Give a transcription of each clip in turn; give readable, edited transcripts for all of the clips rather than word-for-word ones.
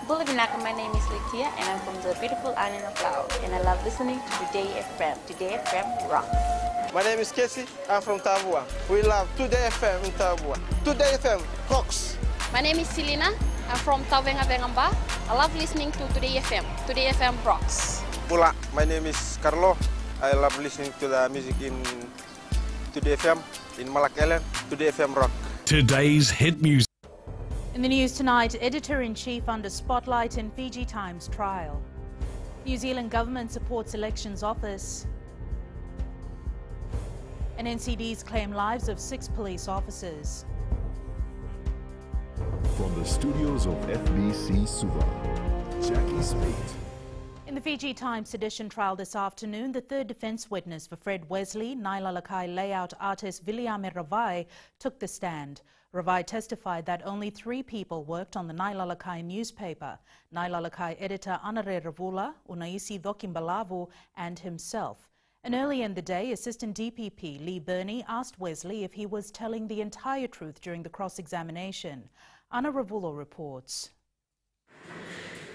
Good evening, my name is Litia and I'm from the beautiful island of Laos and I love listening to Today FM. Today FM rock. My name is Casey, I'm from Tabua. We love Today FM in Tabua. Today FM rocks. My name is Selena, I'm from Tavenga Vengamba. I love listening to Today FM. Today FM rocks. Pula, my name is Carlo. I love listening to the music in Today FM, in Malak Island. Today FM rock. Today's hit music. In the news tonight, editor-in-chief under spotlight in Fiji Times trial. New Zealand government supports elections office. And NCDs claim lives of 6 police officers. From the studios of FBC Suva, Jackie Spade. In the Fiji Times sedition trial this afternoon, the third defence witness for Fred Wesley, Nailalakai layout artist Viliame Ravai, took the stand. Ravai testified that only 3 people worked on the Nailalakai newspaper: Nailalakai editor Anare Ravula, Unaisi Dokimbalavu and himself. And early in the day, Assistant DPP Lee Burney asked Wesley if he was telling the entire truth during the cross-examination. Ana Ravula reports.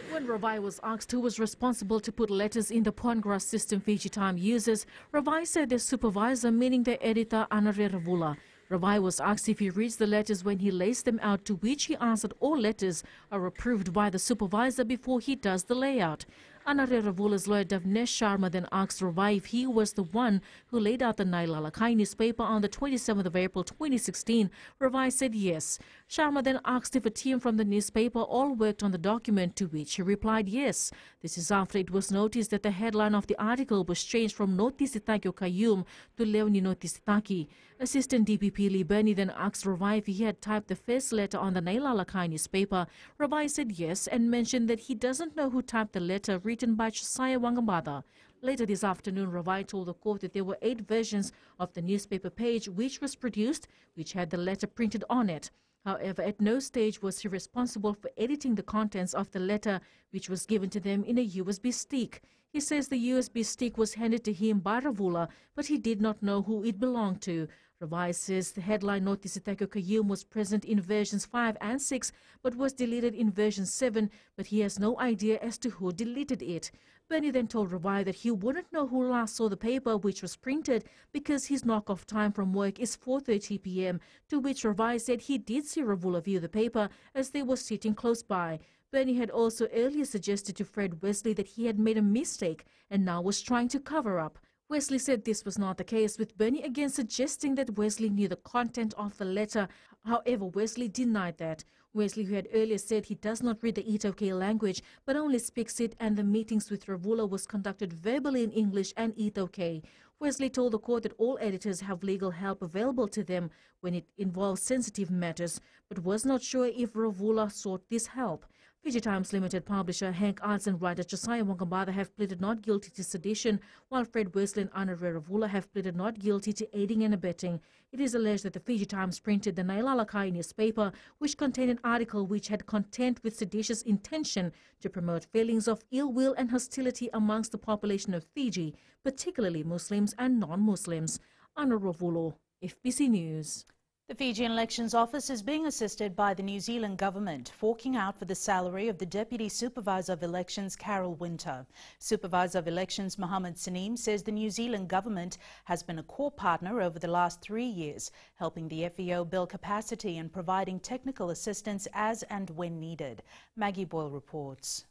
When Ravai was asked who was responsible to put letters in the Pondgrass system Fiji Times uses, Ravai said their supervisor, meaning their editor Anare Ravula. Ravai was asked if he reads the letters when he lays them out, to which he answered all letters are approved by the supervisor before he does the layout. Anare Ravula's lawyer Davnesh Sharma then asked Ravai if he was the one who laid out the Nailalakai newspaper on the 27th of April 2016. Ravai said yes. Sharma then asked if a team from the newspaper all worked on the document, to which he replied yes. This is after it was noticed that the headline of the article was changed from Notisitaki Kayum to Leoni Notisitaki. Assistant DPP Lee Burney then asked Ravai if he had typed the first letter on the Nailalakai newspaper. Ravai said yes and mentioned that he doesn't know who typed the letter written by Josiah Wangambada. Later this afternoon, Ravai told the court that there were 8 versions of the newspaper page which was produced, which had the letter printed on it. However, at no stage was he responsible for editing the contents of the letter, which was given to them in a USB stick. He says the USB stick was handed to him by Ravula, but he did not know who it belonged to. Ravai says the headline Notisitaki Kayum was present in versions 5 and 6, but was deleted in version 7, but he has no idea as to who deleted it. Burney then told Ravai that he wouldn't know who last saw the paper which was printed because his knock-off time from work is 4:30 p.m, to which Ravai said he did see Ravula view the paper as they were sitting close by. Burney had also earlier suggested to Fred Wesley that he had made a mistake and now was trying to cover up. Wesley said this was not the case, with Burney again suggesting that Wesley knew the content of the letter. However, Wesley denied that. Wesley, who had earlier said he does not read the Itoke language but only speaks it, and the meetings with Ravula was conducted verbally in English and Itoke. Wesley told the court that all editors have legal help available to them when it involves sensitive matters, but was not sure if Ravula sought this help. Fiji Times Limited publisher Hank Arts and writer Josiah Wangambada have pleaded not guilty to sedition, while Fred Wesley and Anare Ravula have pleaded not guilty to aiding and abetting. It is alleged that the Fiji Times printed the Nailalakai newspaper, which contained an article which had content with seditious intention to promote feelings of ill will and hostility amongst the population of Fiji, particularly Muslims and non-Muslims. Ana Ravula, FBC News. The Fijian Elections Office is being assisted by the New Zealand government, forking out for the salary of the Deputy Supervisor of Elections, Carol Winter. Supervisor of Elections, Mohammed Saneem, says the New Zealand government has been a core partner over the last 3 years, helping the FEO build capacity and providing technical assistance as and when needed. Maggie Boyle reports.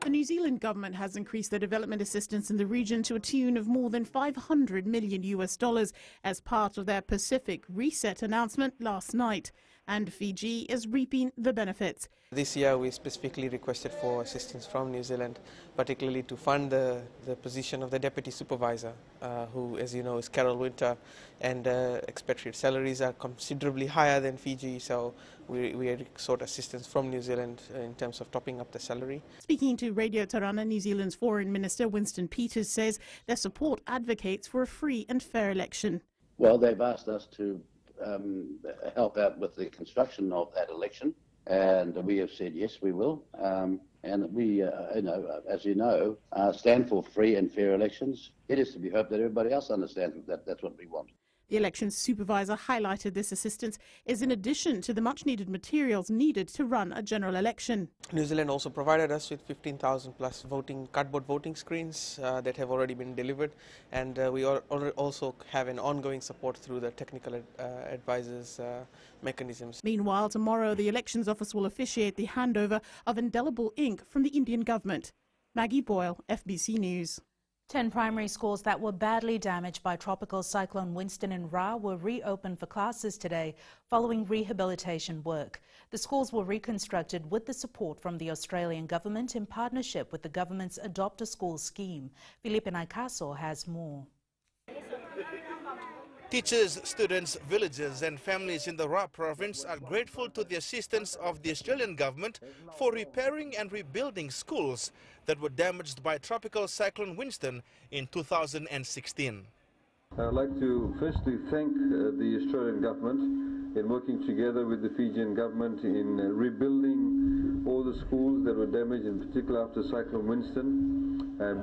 The New Zealand government has increased their development assistance in the region to a tune of more than $500 million as part of their Pacific Reset announcement last night. And Fiji is reaping the benefits. This year we specifically requested for assistance from New Zealand, particularly to fund the position of the Deputy Supervisor, who, as you know, is Carol Winter, and expatriate salaries are considerably higher than Fiji, so we sought assistance from New Zealand in terms of topping up the salary. Speaking to Radio Tarana, New Zealand's Foreign Minister Winston Peters says their support advocates for a free and fair election. Well, they've asked us to help out with the construction of that election, and we have said yes, we will. And we, as you know, stand for free and fair elections. It is to be hoped that everybody else understands that that's what we want. The elections supervisor highlighted this assistance is in addition to the much-needed materials needed to run a general election. New Zealand also provided us with 15,000 plus cardboard voting screens that have already been delivered, and we also have an ongoing support through the technical advisors mechanisms. Meanwhile, tomorrow the Elections Office will officiate the handover of indelible ink from the Indian government. Maggie Boyle, FBC News. 10 primary schools that were badly damaged by Tropical Cyclone Winston and Ra were reopened for classes today following rehabilitation work. The schools were reconstructed with the support from the Australian government in partnership with the government's Adopt a School scheme. Felipe Naikaso has more. Teachers, students, villagers and families in the Ra province are grateful to the assistance of the Australian government for repairing and rebuilding schools that were damaged by Tropical Cyclone Winston in 2016. I'd like to firstly thank the Australian government in working together with the Fijian government in rebuilding all the schools that were damaged, in particular after Cyclone Winston,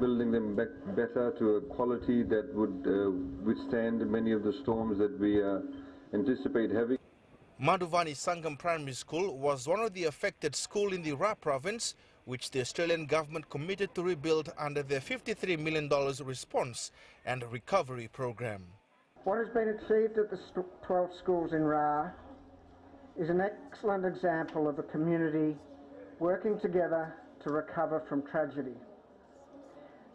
building them back better to a quality that would withstand many of the storms that we anticipate having. Madhuvani Sangam Primary School was one of the affected schools in the Ra province, which the Australian government committed to rebuild under their $53 million response and recovery program. What has been achieved at the 12 schools in Ra is an excellent example of a community working together to recover from tragedy.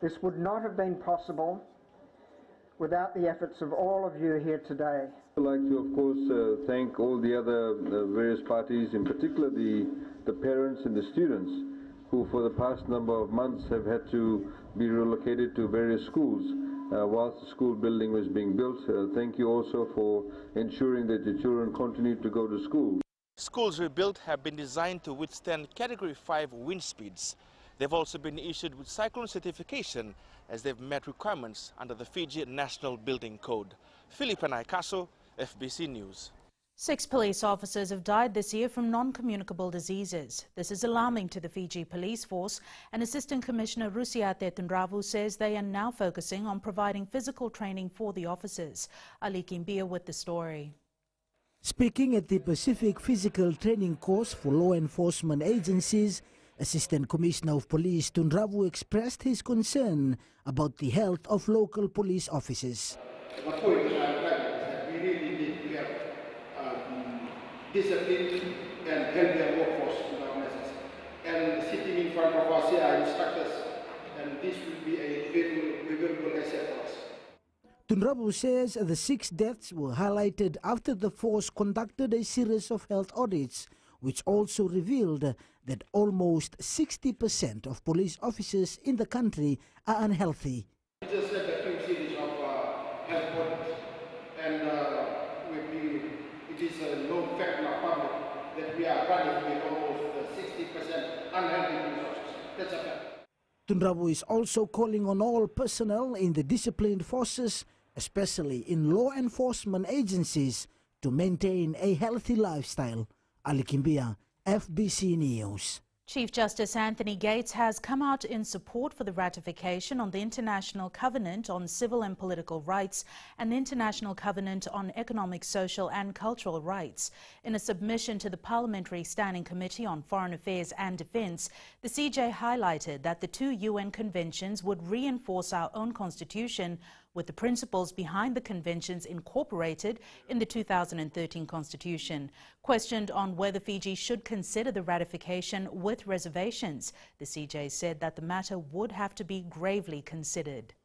This would not have been possible without the efforts of all of you here today. I'd like to, of course, thank all the other various parties, in particular the parents and the students, who for the past number of months have had to be relocated to various schools whilst the school building was being built. Thank you also for ensuring that the children continue to go to school. Schools rebuilt have been designed to withstand Category 5 wind speeds. They've also been issued with cyclone certification as they've met requirements under the Fiji National Building Code. Felipe Naikaso, FBC News. 6 police officers have died this year from non-communicable diseases. This is alarming to the Fiji Police Force, and Assistant Commissioner Rusiate Tunravu says they are now focusing on providing physical training for the officers. Ali Kimbia with the story. Speaking at the Pacific Physical Training Course for law enforcement agencies, Assistant Commissioner of Police Tunravu expressed his concern about the health of local police officers. The point that I'm trying is that we really need to have disciplined and healthier workforce in our organizations. And sitting in front of us here are instructors, and this will be a valuable asset for us. Tunravu says the 6 deaths were highlighted after the force conducted a series of health audits, which also revealed that almost 60% of police officers in the country are unhealthy. We just had a few series of health audits, and it is a known fact in our public that we are running with almost 60% unhealthy police officers. That's a fact. Tunravu is also calling on all personnel in the disciplined forces, especially in law enforcement agencies, to maintain a healthy lifestyle. Ali Kimbia, FBC News. Chief Justice Anthony Gates has come out in support for the ratification on the International Covenant on Civil and Political Rights and the International Covenant on Economic, Social and Cultural Rights. In a submission to the Parliamentary Standing Committee on Foreign Affairs and Defence, the CJ highlighted that the 2 UN conventions would reinforce our own constitution, with the principles behind the conventions incorporated in the 2013 Constitution. Questioned on whether Fiji should consider the ratification with reservations, the CJ said that the matter would have to be gravely considered.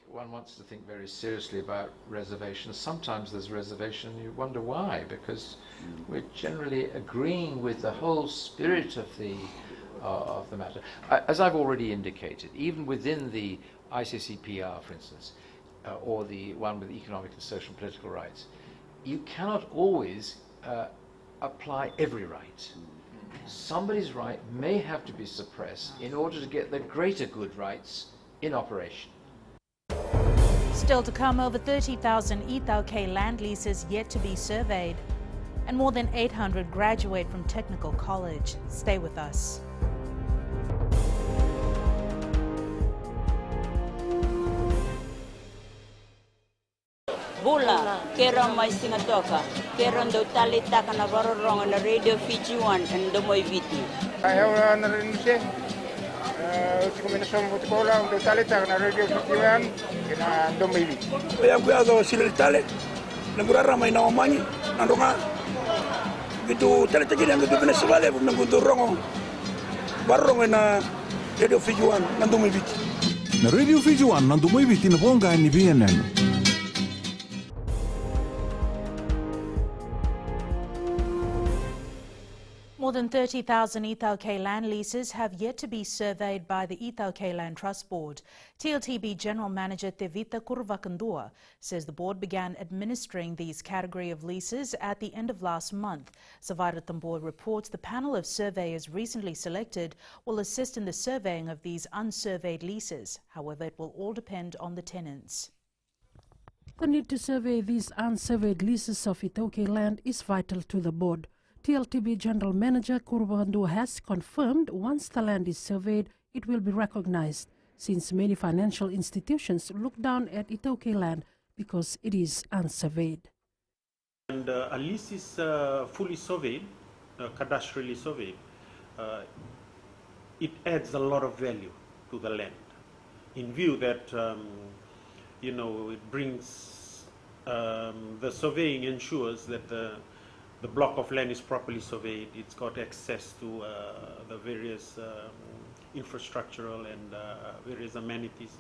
One wants to think very seriously about reservations. Sometimes there's reservation and you wonder why, because we're generally agreeing with the whole spirit of the matter. As I've already indicated, even within the ICCPR, for instance, or the one with economic and social and political rights, you cannot always apply every right. Somebody's right may have to be suppressed in order to get the greater good rights in operation. Still to come, over 30,000 Ithauke land leases yet to be surveyed, and more than 800 graduate from technical college. Stay with us. Bula, Kera mai singatoka, Kera do talita kana varorong na radio Fiji 1 and Domoy Viti. Ayaw na rin siya. Kombinasyon mo tikola do talita kana radio Fiji 1 kina Domoy Viti. Kaya kuyaga sila tali, nagurara may naomani, nandunga. Gitu talita gini ang gitu Venezuela, nagudurong varorong na radio Fiji 1 Domoy Viti. Na radio Fiji 1 Domoy Viti na ponga ni BNN. More than 30,000 Ethel land leases have yet to be surveyed by the Ethel Land Trust Board. TLTB General Manager Tevita Kurvakandua says the board began administering these category of leases at the end of last month. Savaratamboa reports the panel of surveyors recently selected will assist in the surveying of these unsurveyed leases. However, it will all depend on the tenants. The need to survey these unsurveyed leases of Ethel land is vital to the board. TLTB General Manager Kurvakandua has confirmed once the land is surveyed, it will be recognized, since many financial institutions look down at Ethel land because it is unsurveyed. And a lease is fully surveyed, cadastrally surveyed. It adds a lot of value to the land. In view that, it brings, the surveying ensures that the block of land is properly surveyed. It's got access to the various infrastructural and various amenities.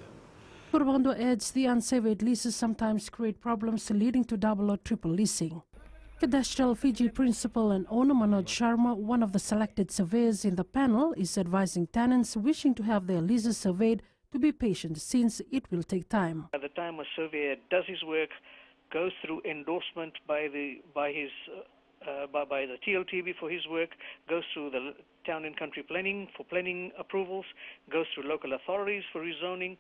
Kurvakandua adds the unsurveyed leases sometimes create problems leading to double or triple leasing. Cadastral Fiji principal and owner Manoj Sharma, one of the selected surveyors in the panel, is advising tenants wishing to have their leases surveyed to be patient since it will take time. By the time a surveyor does his work, goes through endorsement by the TLTB for his work, goes through the town and country planning for planning approvals, goes through local authorities for rezoning.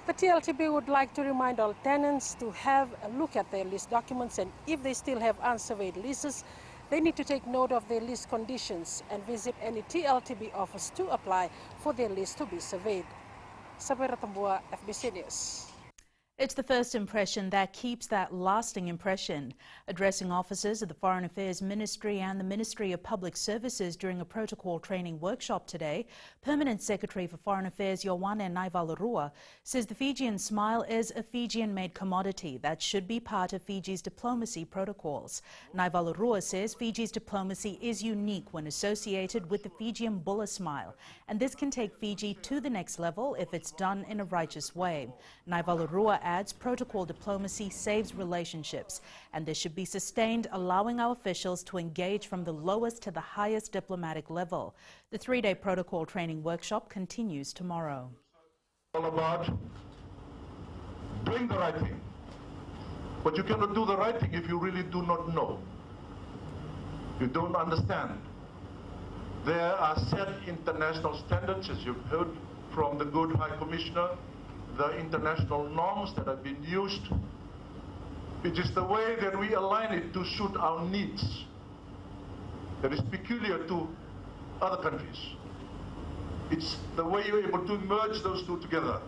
The TLTB would like to remind all tenants to have a look at their lease documents, and if they still have unsurveyed leases, they need to take note of their lease conditions and visit any TLTB office to apply for their lease to be surveyed. Sabera Tambua, FBC News. It's the first impression that keeps that lasting impression. Addressing officers of the Foreign Affairs Ministry and the Ministry of Public Services during a protocol training workshop today, Permanent Secretary for Foreign Affairs Yowane Naivalarua says the Fijian smile is a Fijian-made commodity that should be part of Fiji's diplomacy protocols. Naivalarua says Fiji's diplomacy is unique when associated with the Fijian bulla smile, and this can take Fiji to the next level if it's done in a righteous way. Naivalarua adds protocol diplomacy saves relationships, and this should be sustained, allowing our officials to engage from the lowest to the highest diplomatic level. The three-day protocol training workshop continues tomorrow. All about doing the right thing, but you cannot do the right thing if you really do not know. You don't understand. There are set international standards, as you've heard from the good High Commissioner, the international norms that have been used. It is the way that we align it to suit our needs that is peculiar to other countries. It's the way you're able to merge those two together.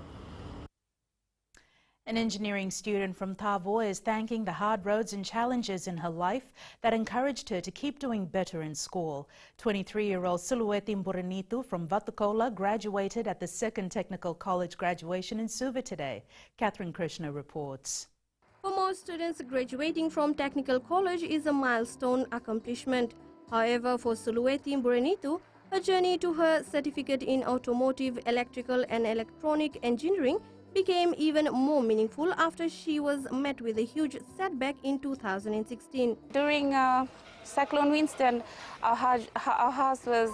An engineering student from Tavoa is thanking the hard roads and challenges in her life that encouraged her to keep doing better in school. 23-year-old Sulueti Mburenitu from Vatukola graduated at the second technical college graduation in Suva today. Catherine Krishna reports. For most students, graduating from technical college is a milestone accomplishment. However, for Sulueti Mburenitu, her journey to her certificate in automotive, electrical and electronic engineering became even more meaningful after she was met with a huge setback in 2016. During Cyclone Winston, our house was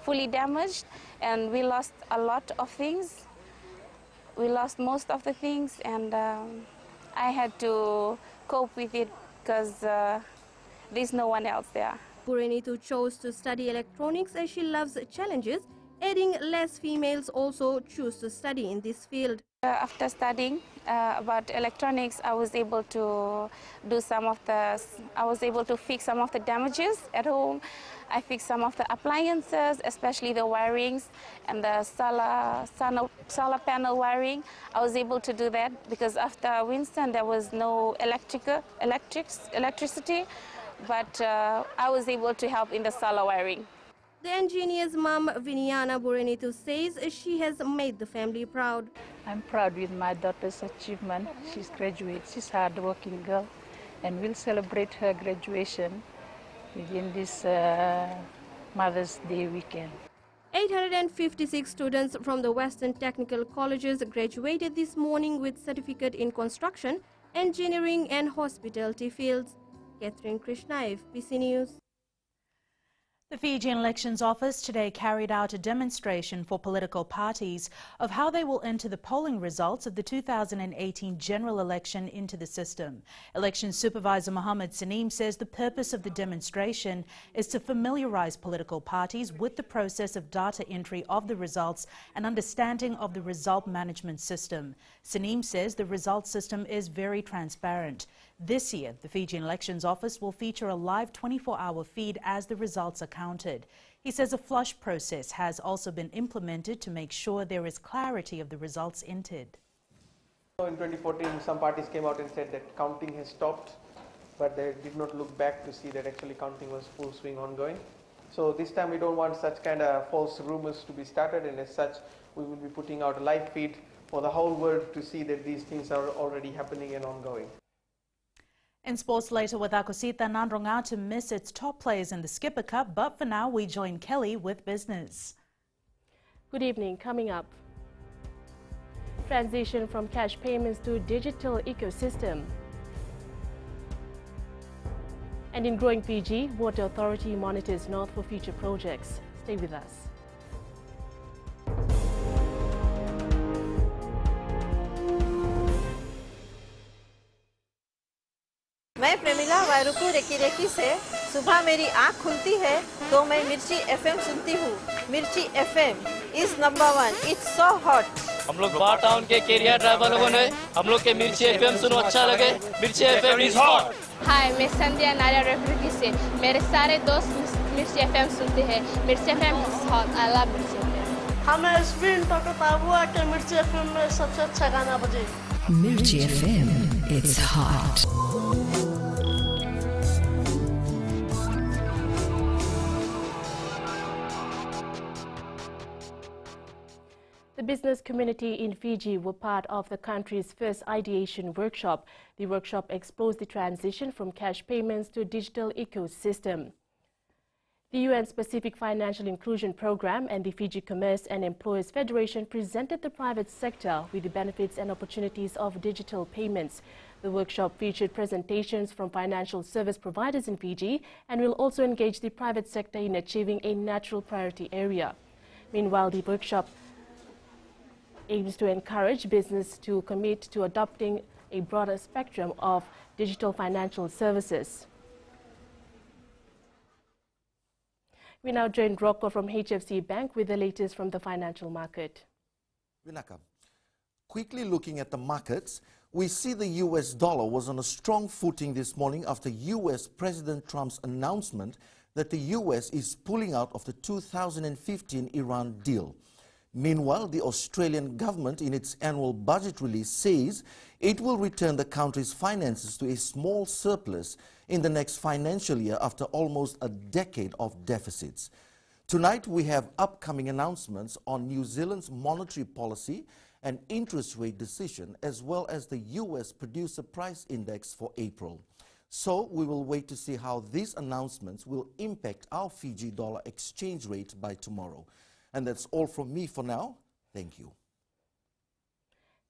fully damaged and we lost a lot of things. We lost most of the things, and I had to cope with it because there's no one else there. Mburenitu chose to study electronics as she loves challenges, adding less females also choose to study in this field. After studying about electronics, I was able to fix some of the damages at home. I fixed some of the appliances, especially the wirings and the solar panel wiring. I was able to do that because after Winston there was no electricity, but I was able to help in the solar wiring. The engineer's mom, Viniana Burenitu, says she has made the family proud. I'm proud with my daughter's achievement. She's graduate. She's a hard-working girl, and we'll celebrate her graduation within this Mother's Day weekend. 856 students from the Western Technical Colleges graduated this morning with certificate in construction, engineering and hospitality fields. Catherine Krishnaev, BC News. The Fijian Elections Office today carried out a demonstration for political parties of how they will enter the polling results of the 2018 general election into the system. Election Supervisor Mohammed Saneem says the purpose of the demonstration is to familiarise political parties with the process of data entry of the results and understanding of the result management system. Saneem says the result system is very transparent. This year, the Fijian Elections Office will feature a live 24-hour feed as the results are counted. He says a flush process has also been implemented to make sure there is clarity of the results entered. In 2014, some parties came out and said that counting has stopped, but they did not look back to see that actually counting was full swing ongoing. So this time we don't want such kind of false rumors to be started, and as such, we will be putting out a live feed for the whole world to see that these things are already happening and ongoing. In sports later with Akosita Nandronga to miss its top players in the Skipper Cup, but for now we join Kelly with business. Good evening. Coming up, transition from cash payments to digital ecosystem. And in growing Fiji, Water Authority monitors north for future projects. Stay with us. मैं Premila वायरुकू recce recce से सुबह मेरी आँख खुलती है तो मैं मिर्ची एफएम सुनती हूँ। मिर्ची FM is number 1। It's so hot. हम लोग बार टाउन के कैरियर ड्राइवर लोगों ने हम लोग के मिर्ची एफएम सुनो अच्छा लगे। मिर्ची एफएम इज हॉट। हाय, मैं संध्या नारियल रेफ्रिकी से मेरे सारे दोस्त मिर्ची एफएम सुनते हैं। मिर्ची FM is hot. I love मिर्ची एफएम। हमें स्पिन तो ताबुआ के मिर्ची एफएम में सबसे अच्छा गाना बजे। मिर्ची FM it's hot. The business community in Fiji were part of the country's first ideation workshop. The workshop exposed the transition from cash payments to a digital ecosystem. The UN Specific Financial Inclusion Program and the Fiji Commerce and Employers Federation presented the private sector with the benefits and opportunities of digital payments. The workshop featured presentations from financial service providers in Fiji and will also engage the private sector in achieving a natural priority area. Meanwhile, the workshop aims to encourage business to commit to adopting a broader spectrum of digital financial services. We now join Rocco from HFC Bank with the latest from the financial market. Vinaka, quickly looking at the markets, we see the US dollar was on a strong footing this morning after US President Trump's announcement that the US is pulling out of the 2015 Iran deal. Meanwhile, the Australian government in its annual budget release says it will return the country's finances to a small surplus in the next financial year after almost a decade of deficits. Tonight, we have upcoming announcements on New Zealand's monetary policy and interest rate decision, as well as the US Producer Price Index for April. So we will wait to see how these announcements will impact our Fiji dollar exchange rate by tomorrow. And that's all from me for now. Thank you.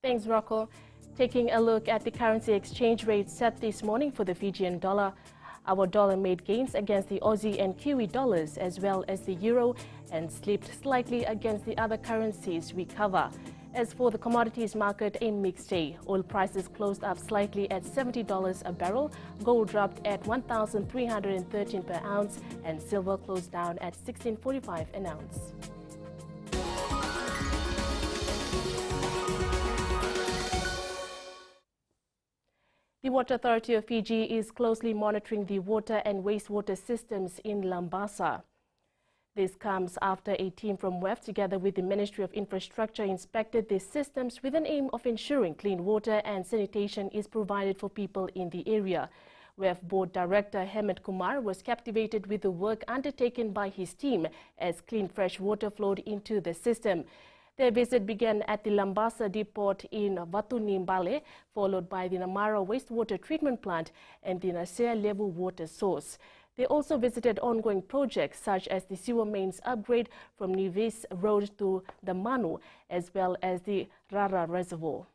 Thanks, Rocco. Taking a look at the currency exchange rate set this morning for the Fijian dollar. Our dollar made gains against the Aussie and Kiwi dollars as well as the euro and slipped slightly against the other currencies we cover. As for the commodities market, a mixed day. Oil prices closed up slightly at $70 a barrel. Gold dropped at $1,313 per ounce and silver closed down at $16.45 an ounce. The Water Authority of Fiji is closely monitoring the water and wastewater systems in Lambasa. This comes after a team from WEF, together with the Ministry of Infrastructure, inspected the systems with an aim of ensuring clean water and sanitation is provided for people in the area. WEF Board Director Hemant Kumar was captivated with the work undertaken by his team as clean fresh water flowed into the system. Their visit began at the Lambasa depot in Vatunimbale, followed by the Namara wastewater treatment plant and the Nasea level water source. They also visited ongoing projects such as the sewer mains upgrade from Nivis Road to the Manu, as well as the Rara Reservoir.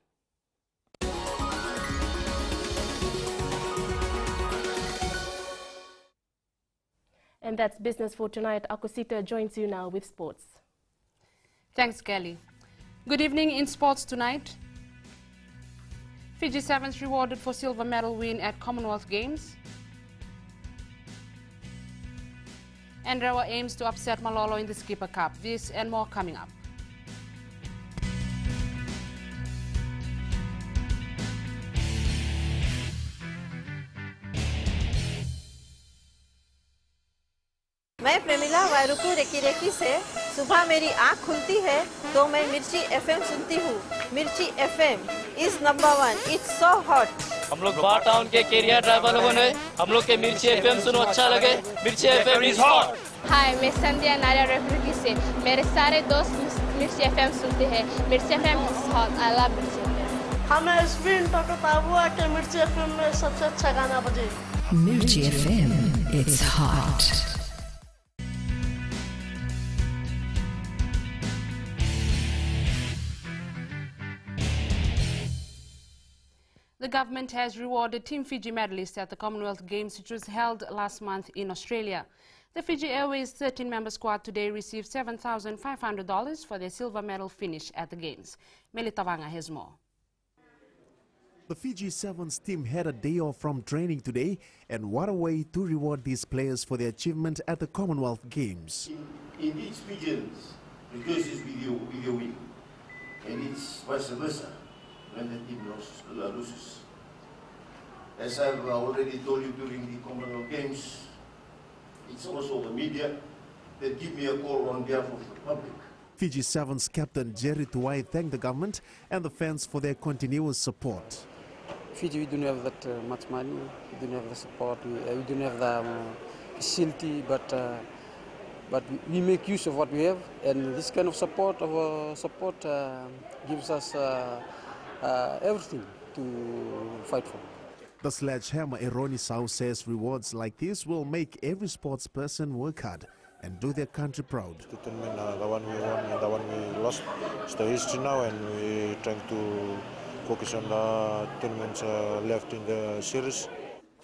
And that's business for tonight. Akosita joins you now with sports. Thanks, Kelly. Good evening in sports tonight. Fiji Sevens rewarded for silver medal win at Commonwealth Games. And Rewa aims to upset Malolo in the Skipper Cup. This and more coming up. मैं Premila वायरुकु recce recce से सुबह मेरी आँख खुलती है तो मैं मिर्ची एफएम सुनती हूँ. मिर्ची FM is number 1. It's so hot. हम लोग बार टाउन के कैरियर ड्राइवर लोगों ने हम लोग के मिर्ची एफएम सुनो अच्छा लगे. मिर्ची एफएम is hot. हाय, मैं संध्या नारियल रेफ्रिजरेटर से मेरे सारे दोस्त मिर्ची एफएम सुनते हैं. मिर्ची FM is hot. I love मिर्ची एफएम. हमें स्पिन टकटाबुआ के मिर्ची एफएम में सबसे अच्छा गाना बजे. मिर्ची FM, it's hot. The government has rewarded Team Fiji medalists at the Commonwealth Games, which was held last month in Australia. The Fiji Airways 13-member squad today received $7,500 for their silver medal finish at the Games. Melitavanga has more. The Fiji Sevens team had a day off from training today, and what a way to reward these players for their achievement at the Commonwealth Games. In each Fijians rejoices with your win, and it's vice versa when the team loses. As I've already told you during the Commonwealth Games, it's also the media that give me a call on behalf of the public. Fiji Sevens captain Jerry Tuwai thanked the government and the fans for their continuous support. Fiji, we don't have that much money, we don't have the support, we don't have the facility, but we make use of what we have, and this kind of support gives us everything to fight for. The sledgehammer Eroni Sau says rewards like this will make every sports person work hard and do their country proud. The tournament, the one we won and the one we lost, it's the history now, and we're trying to focus on the tournaments left in the series.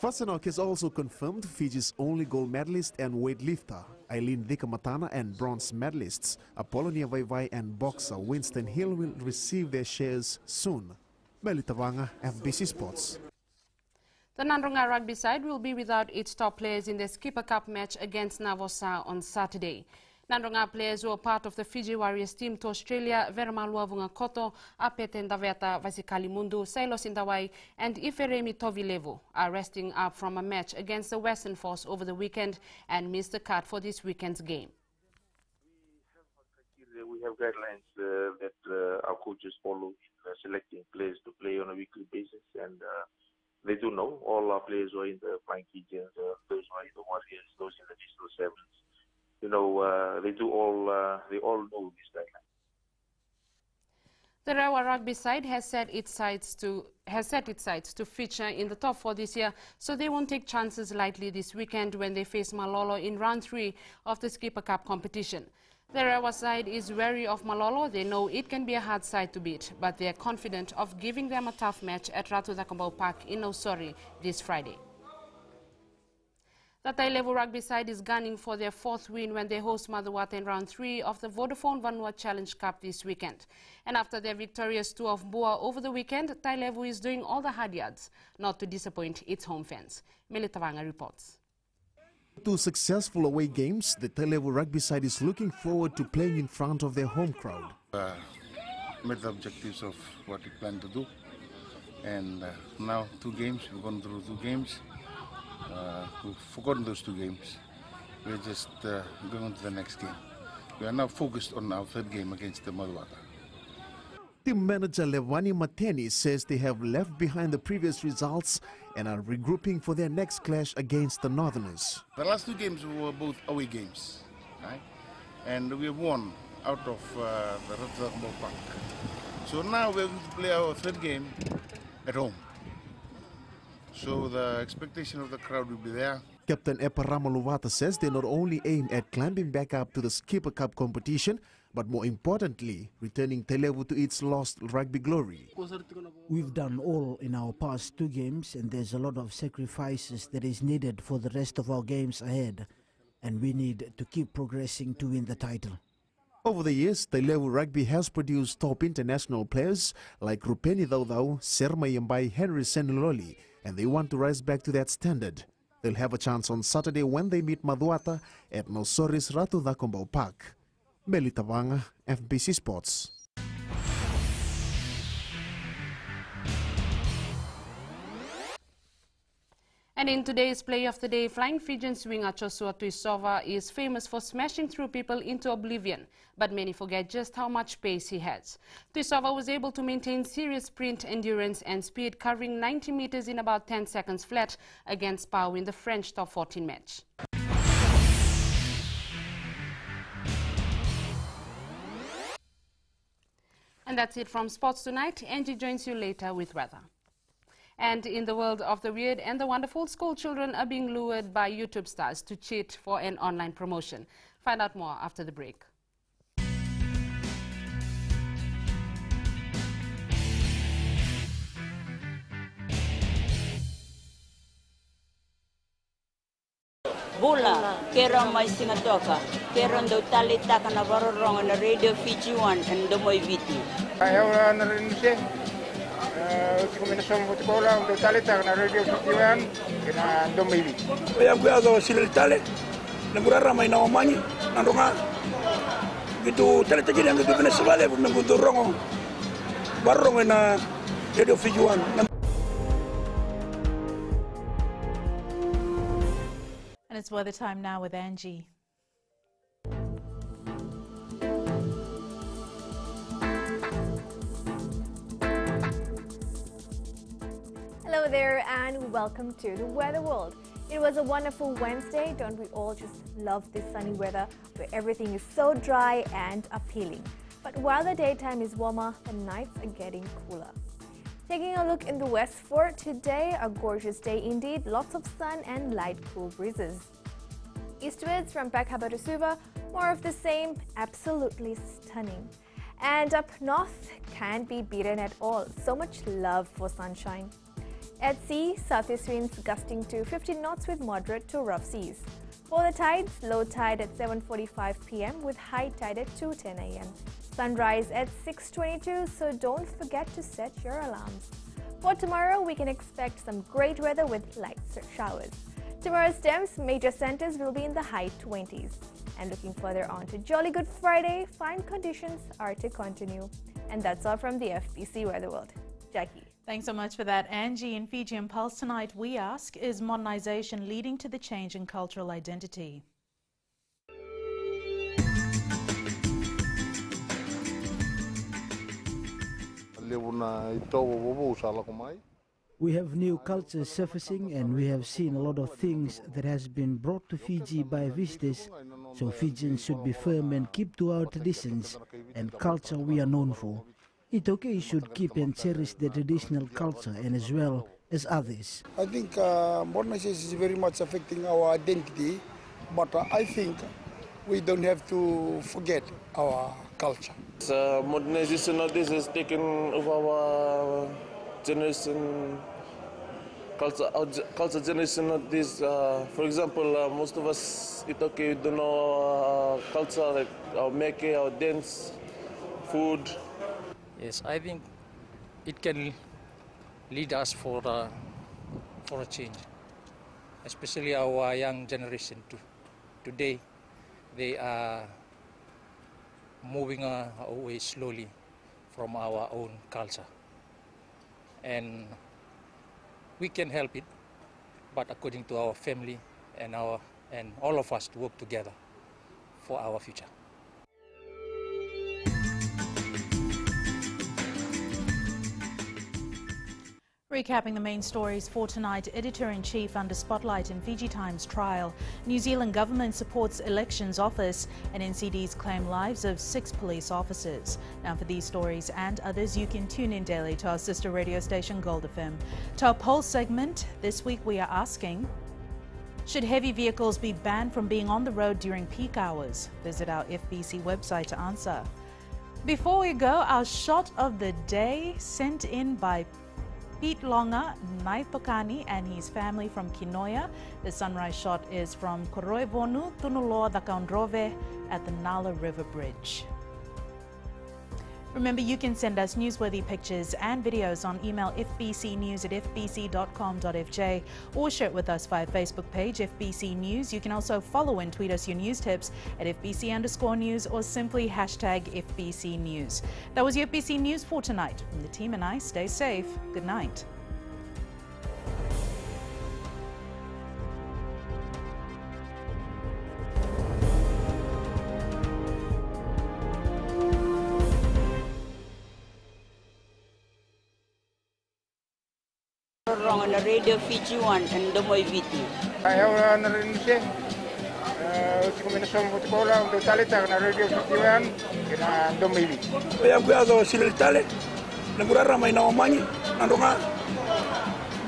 Fasanok has also confirmed Fiji's only gold medalist and weightlifter, Eileen Dikamatana, and bronze medalists, Apollonia Vaivai and boxer Winston Hill, will receive their shares soon. Melitavanga, FBC Sports. The Nandronga rugby side will be without its top players in the Skipper Cup match against Navosa on Saturday. Nandronga players who are part of the Fiji Warriors team to Australia, Vermalua Vungakoto, Apete Ndaveta Vasikali Mundu, Sailos Indawai, and Iferemi Tovilevu are resting up from a match against the Western Force over the weekend and missed the cut for this weekend's game. We have guidelines that our coaches follow in selecting players to play on a weekly basis, and they do know all our players who are in the flying Fijians, those who are in the Warriors, those in the Digital Sevens. You know, they all know this guideline. The Rewa rugby side has set its sights to feature in the top 4 this year, so they won't take chances lightly this weekend when they face Malolo in round 3 of the Skipper Cup competition. The Rewa side is wary of Malolo. They know it can be a hard side to beat, but they are confident of giving them a tough match at Ratu Takambau Park in Osori this Friday. The Tailevu rugby side is gunning for their 4th win when they host Maduwata in round 3 of the Vodafone Vanua Challenge Cup this weekend. And after their victorious tour of Bua over the weekend, Tailevu is doing all the hard yards not to disappoint its home fans. Melitavanga reports. 2 successful away games, the Tailevu rugby side is looking forward to playing in front of their home crowd. Met the objectives of what we plan to do. And now 2 games, we've gone through 2 games. We've forgotten those 2 games. We're just going on to the next game. We are now focused on our 3rd game against the Maduata. Team manager Levani Mateni says they have left behind the previous results and are regrouping for their next clash against the Northerners. The last 2 games were both away games, right? And we have won out of the Rugby Park. So now we're going to play our 3rd game at home. So the expectation of the crowd will be there. Captain Epa Ramaluvata says they not only aim at climbing back up to the Skipper Cup competition, but more importantly, returning Televu to its lost rugby glory. We've done all in our past 2 games, and there's a lot of sacrifices that is needed for the rest of our games ahead, and we need to keep progressing to win the title. Over the years, Televu Rugby has produced top international players like Rupeni Daudau, Serma Yambai, Henry Seniloli, and they want to rise back to that standard. They'll have a chance on Saturday when they meet Maduata at Nosoris Ratu Dakombau Park. Melita Vanga, FBC Sports. And in today's Play of the Day, flying Fijian swinger Joshua Tuisova is famous for smashing through people into oblivion, but many forget just how much pace he has. Tuisova was able to maintain serious sprint endurance and speed, covering 90 meters in about 10 seconds flat against Pau in the French top 14 match. And that's it from Sports Tonight. Angie joins you later with weather. And in the world of the weird and the wonderful, school children are being lured by YouTube stars to cheat for an online promotion. Find out more after the break. Bula, kera mai singatoka, kera ndo talita kana varorong na Radio Fiji 1 and Domoy Viti. Ayaw na rin siya. Kombinasyon mo bola untuk talita na Radio Fiji 1 kena Domoy Viti. Yang gue agak silil talit, nagura ramai na omani, nandunga. Gitu talita jadi yang gitu Venezuela, nanggutur rongo, barong na Radio Fiji 1. It's weather time now with Angie. Hello there and welcome to the Weather World. It was a wonderful Wednesday. Don't we all just love this sunny weather where everything is so dry and appealing? But while the daytime is warmer, the nights are getting cooler. Taking a look in the west for today, a gorgeous day indeed, lots of sun and light cool breezes. Eastwards from Peck Harbour to Suva, more of the same, absolutely stunning. And up north, can't be beaten at all, so much love for sunshine. At sea, southeast winds gusting to 15 knots with moderate to rough seas. For the tides, low tide at 7:45 p.m. with high tide at 2:10 a.m. Sunrise at 6:22, so don't forget to set your alarms. For tomorrow, we can expect some great weather with light showers. Tomorrow's temps, major centers will be in the high 20s. And looking further on to Jolly Good Friday, fine conditions are to continue. And that's all from the FBC Weather World. Jackie. Thanks so much for that, Angie. In Fiji Pulse tonight, we ask, is modernization leading to the change in cultural identity? We have new cultures surfacing, and we have seen a lot of things that has been brought to Fiji by visitors, so Fijians should be firm and keep to our traditions and culture we are known for. Itoke should keep and cherish the traditional culture and as well as others. I think modernization is very much affecting our identity, but I think we don't have to forget our culture. Modernization nowadays is taken over our generation, culture generation nowadays. For example, most of us, it's okay, we don't know culture, like our make, our dance, food. Yes, I think it can lead us for a change, especially our young generation. Today, they are moving away slowly from our own culture. and we can help it, but according to our family and all of us to work together for our future. Recapping the main stories for tonight, Editor-in-Chief under spotlight in Fiji Times trial. New Zealand government supports elections office and NCDs claim lives of 6 police officers. Now for these stories and others, you can tune in daily to our sister radio station Gold FM. To our poll segment, this week we are asking, should heavy vehicles be banned from being on the road during peak hours? Visit our FBC website to answer. Before we go, our shot of the day sent in by Pete Longa Naitokani and his family from Kinoia. The sunrise shot is from Koroivonu, Tunuloa, the Kaundrove at the Nala River Bridge. Remember, you can send us newsworthy pictures and videos on email fbcnews@fbc.com.fj or share it with us via Facebook page FBC News. You can also follow and tweet us your news tips at FBC_news or simply hashtag FBC News. That was your FBC News for tonight. From the team and I, stay safe. Good night. Wrong on the radio Fiji 1 and the Moiviti. Ayaw na rin siya. Kombinasyon ko sekolah untuk talita na radio Fiji 1 kena domivi. Kaya kuyazo sila tale. Nagurara may naomanyi nandunga.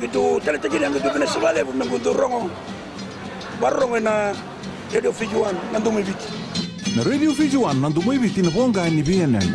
Gitu talita gini ang gitu Venezuela po nagpunto rongo. Barong na radio Fiji 1 nandumoiviti. Na radio Fiji 1 nandumoiviti na ponga ni BNN.